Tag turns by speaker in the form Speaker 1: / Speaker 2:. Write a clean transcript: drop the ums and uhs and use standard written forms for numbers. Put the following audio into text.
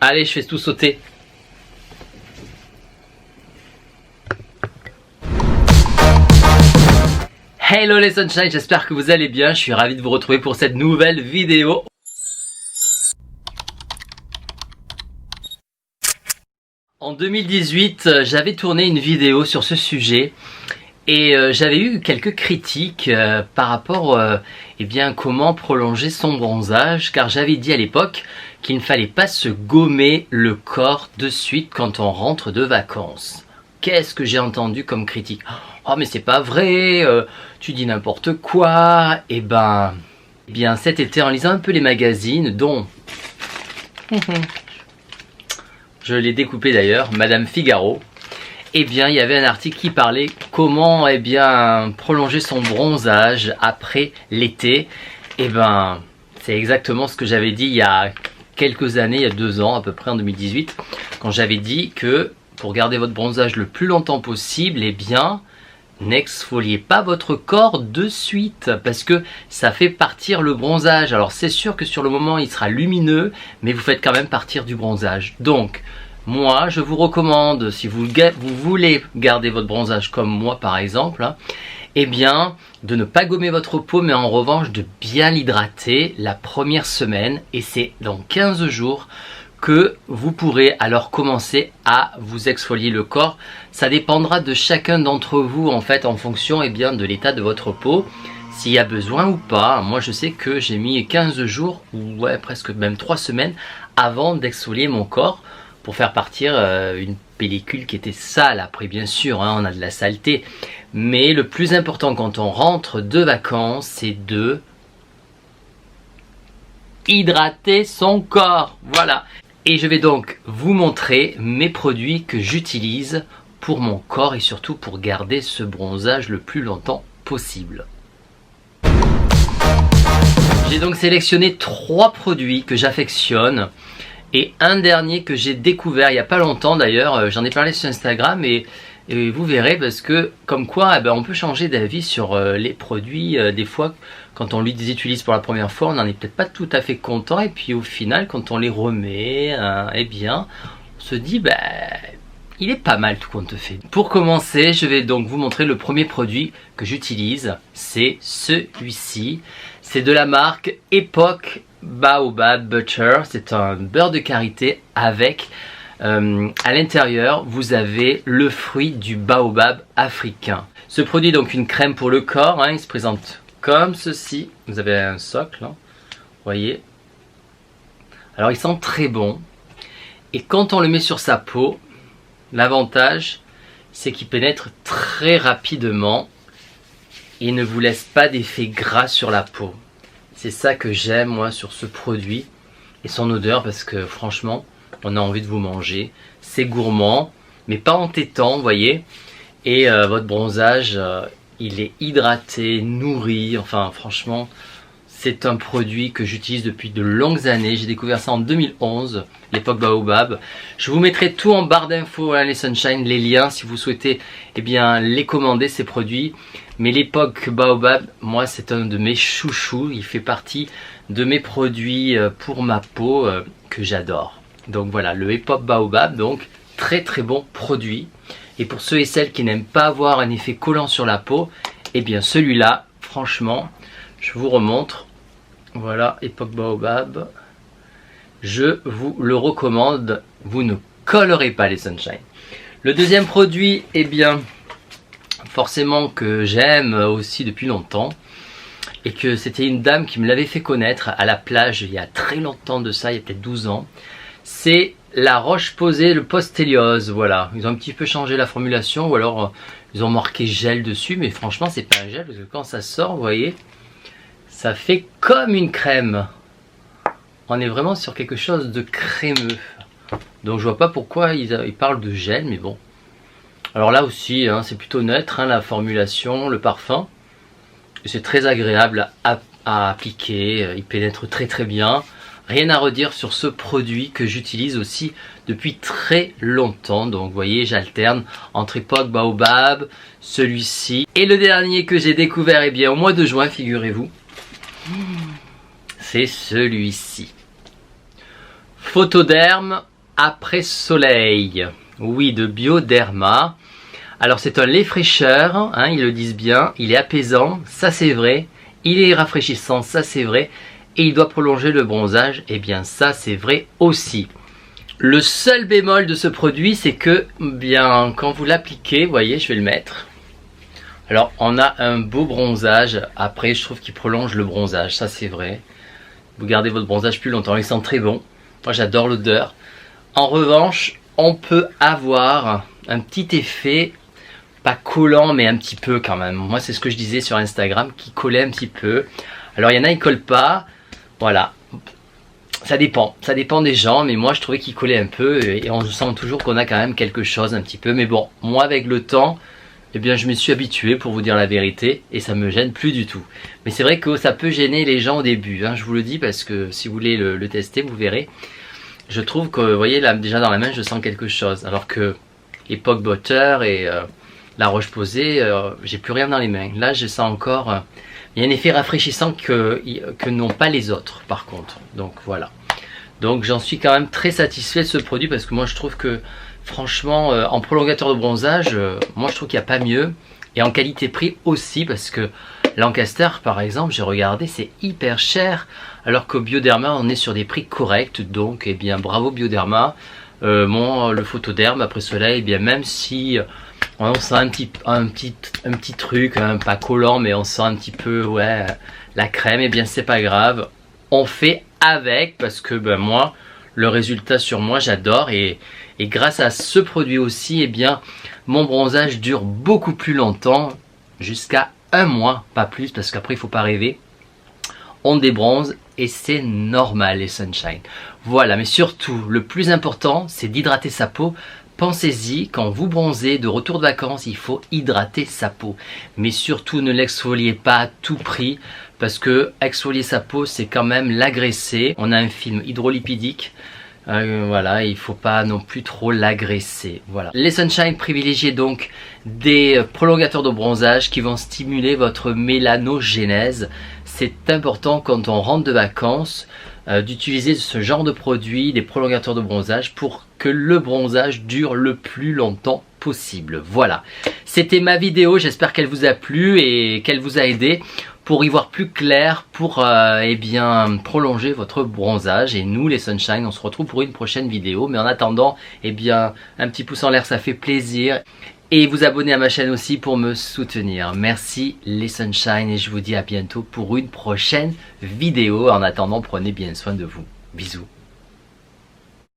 Speaker 1: Allez, je fais tout sauter. Hello les sunshine, j'espère que vous allez bien. Je suis ravi de vous retrouver pour cette nouvelle vidéo. En 2018, j'avais tourné une vidéo sur ce sujet et j'avais eu quelques critiques par rapport eh bien, comment prolonger son bronzage, car j'avais dit à l'époque qu'il ne fallait pas se gommer le corps de suite quand on rentre de vacances. Qu'est-ce que j'ai entendu comme critique? Oh mais c'est pas vrai, tu dis n'importe quoi. Eh bien cet été, en lisant un peu les magazines, dont je l'ai découpé d'ailleurs, Madame Figaro, eh bien il y avait un article qui parlait comment prolonger son bronzage après l'été. Eh bien c'est exactement ce que j'avais dit il y a quelques années, il y a 2 ans à peu près, en 2018, quand j'avais dit que pour garder votre bronzage le plus longtemps possible, eh bien n'exfoliez pas votre corps de suite parce que ça fait partir le bronzage. Alors c'est sûr que sur le moment il sera lumineux, mais vous faites quand même partir du bronzage. Donc moi je vous recommande, si vous voulez garder votre bronzage comme moi par exemple, eh bien de ne pas gommer votre peau, mais en revanche de bien l'hydrater la première semaine, et c'est dans 15 jours que vous pourrez alors commencer à vous exfolier le corps. Ça dépendra de chacun d'entre vous en fait, en fonction de l'état de votre peau, s'il y a besoin ou pas. Moi je sais que j'ai mis 15 jours, ou ouais, presque même 3 semaines avant d'exfolier mon corps pour faire partir une pellicule qui était sale. Après bien sûr, on a de la saleté, mais le plus important quand on rentre de vacances, c'est de hydrater son corps. Voilà. Et je vais donc vous montrer mes produits que j'utilise pour mon corps et surtout pour garder ce bronzage le plus longtemps possible. J'ai donc sélectionné 3 produits que j'affectionne et un dernier que j'ai découvert il n'y a pas longtemps d'ailleurs. J'en ai parlé sur Instagram et vous verrez, parce que comme quoi on peut changer d'avis sur les produits. Des fois quand on les utilise pour la première fois, on n'en est peut-être pas tout à fait content, et puis au final quand on les remet, on se dit il est pas mal tout compte fait. Pour commencer, je vais donc vous montrer le premier produit que j'utilise. C'est celui-ci. C'est de la marque Epoch Baobab Butter. C'est un beurre de karité avec à l'intérieur vous avez le fruit du baobab africain. Ce produit est donc une crème pour le corps, il se présente comme ceci. Vous avez un socle, voyez. Alors il sent très bon, et quand on le met sur sa peau, l'avantage c'est qu'il pénètre très rapidement et ne vous laisse pas d'effet gras sur la peau. C'est ça que j'aime moi sur ce produit, et son odeur, parce que franchement on a envie de vous manger. C'est gourmand mais pas entêtant, vous voyez. Et votre bronzage il est hydraté, nourri. Enfin franchement c'est un produit que j'utilise depuis de longues années. J'ai découvert ça en 2011, l'époque Baobab. Je vous mettrai tout en barre d'infos, les sunshine, les liens si vous souhaitez les commander, ces produits. Mais l'époque Baobab, moi c'est un de mes chouchous. Il fait partie de mes produits pour ma peau que j'adore. Donc voilà, le Epoch Baobab, donc très très bon produit. Et pour ceux et celles qui n'aiment pas avoir un effet collant sur la peau, celui-là, franchement, je vous remontre. Voilà, Epoch Baobab. Je vous le recommande. Vous ne collerez pas, les sunshine. Le deuxième produit, forcément que j'aime aussi depuis longtemps, et que c'était une dame qui me l'avait fait connaître à la plage il y a très longtemps de ça, il y a peut-être 12 ans. C'est la Roche-Posay, le Post-Héliose. Voilà, ils ont un petit peu changé la formulation, ou alors ils ont marqué gel dessus, mais franchement c'est pas un gel, parce que quand ça sort, vous voyez, ça fait comme une crème. On est vraiment sur quelque chose de crémeux. Donc je vois pas pourquoi ils parlent de gel, mais bon. Alors là aussi, c'est plutôt neutre, la formulation, le parfum. C'est très agréable à appliquer, il pénètre très très bien. Rien à redire sur ce produit que j'utilise aussi depuis très longtemps. Donc vous voyez, j'alterne entre Epoch Baobab, celui-ci, et le dernier que j'ai découvert au mois de juin, figurez-vous. C'est celui-ci. Photoderm après soleil. Oui, de Bioderma. Alors c'est un lait fraîcheur, hein, ils le disent bien. Il est apaisant, ça c'est vrai. Il est rafraîchissant, ça c'est vrai. Et il doit prolonger le bronzage, et bien ça c'est vrai aussi. Le seul bémol de ce produit, c'est que bien quand vous l'appliquez, vous voyez, je vais le mettre. Alors on a un beau bronzage. Après je trouve qu'il prolonge le bronzage, ça c'est vrai. Vous gardez votre bronzage plus longtemps, il sent très bon. Moi j'adore l'odeur. En revanche, on peut avoir un petit effet, pas collant mais un petit peu quand même. Moi c'est ce que je disais sur Instagram, qui collait un petit peu. Alors il y en a qui collent pas, voilà. Ça dépend des gens, mais moi je trouvais qu'il collait un peu et on sent toujours qu'on a quand même quelque chose un petit peu. Mais bon, moi avec le temps, eh bien je me suis habitué pour vous dire la vérité et ça me gêne plus du tout. Mais c'est vrai que ça peut gêner les gens au début, hein, je vous le dis parce que si vous voulez le tester, vous verrez. Je trouve que, vous voyez là déjà dans la main je sens quelque chose, alors que les Pog Butter et la Roche-Posay, j'ai plus rien dans les mains. Là je sens encore, il y a un effet rafraîchissant que n'ont pas les autres par contre. Donc voilà. Donc j'en suis quand même très satisfait de ce produit parce que moi je trouve que franchement en prolongateur de bronzage, moi je trouve qu'il n'y a pas mieux. Et en qualité-prix aussi parce que Lancaster par exemple, j'ai regardé, c'est hyper cher. Alors qu'au Bioderma on est sur des prix corrects. Donc eh bien bravo Bioderma. Le Photoderm après soleil, eh bien même si on sent un petit truc, hein, pas collant, mais on sent un petit peu ouais, la crème, et bien c'est pas grave. On fait avec parce que ben, moi, le résultat sur moi, j'adore. Et grâce à ce produit aussi, eh bien mon bronzage dure beaucoup plus longtemps, jusqu'à 1 mois, pas plus, parce qu'après il faut pas rêver. On débronze et c'est normal les Sunshine. Voilà, mais surtout, le plus important, c'est d'hydrater sa peau. Pensez-y, quand vous bronzez de retour de vacances, il faut hydrater sa peau. Mais surtout, ne l'exfoliez pas à tout prix, parce que exfolier sa peau, c'est quand même l'agresser. On a un film hydrolipidique. Voilà, il ne faut pas non plus trop l'agresser. Voilà. Les Sunshine privilégient donc des prolongateurs de bronzage qui vont stimuler votre mélanogénèse. C'est important quand on rentre de vacances d'utiliser ce genre de produit, des prolongateurs de bronzage, pour que le bronzage dure le plus longtemps possible. Voilà, c'était ma vidéo, j'espère qu'elle vous a plu et qu'elle vous a aidé pour y voir plus clair, pour eh bien prolonger votre bronzage. Et nous les Sunshine, on se retrouve pour une prochaine vidéo. Mais en attendant, eh bien un petit pouce en l'air, ça fait plaisir. Et vous abonner à ma chaîne aussi pour me soutenir. Merci les Sunshine et je vous dis à bientôt pour une prochaine vidéo. En attendant, prenez bien soin de vous. Bisous.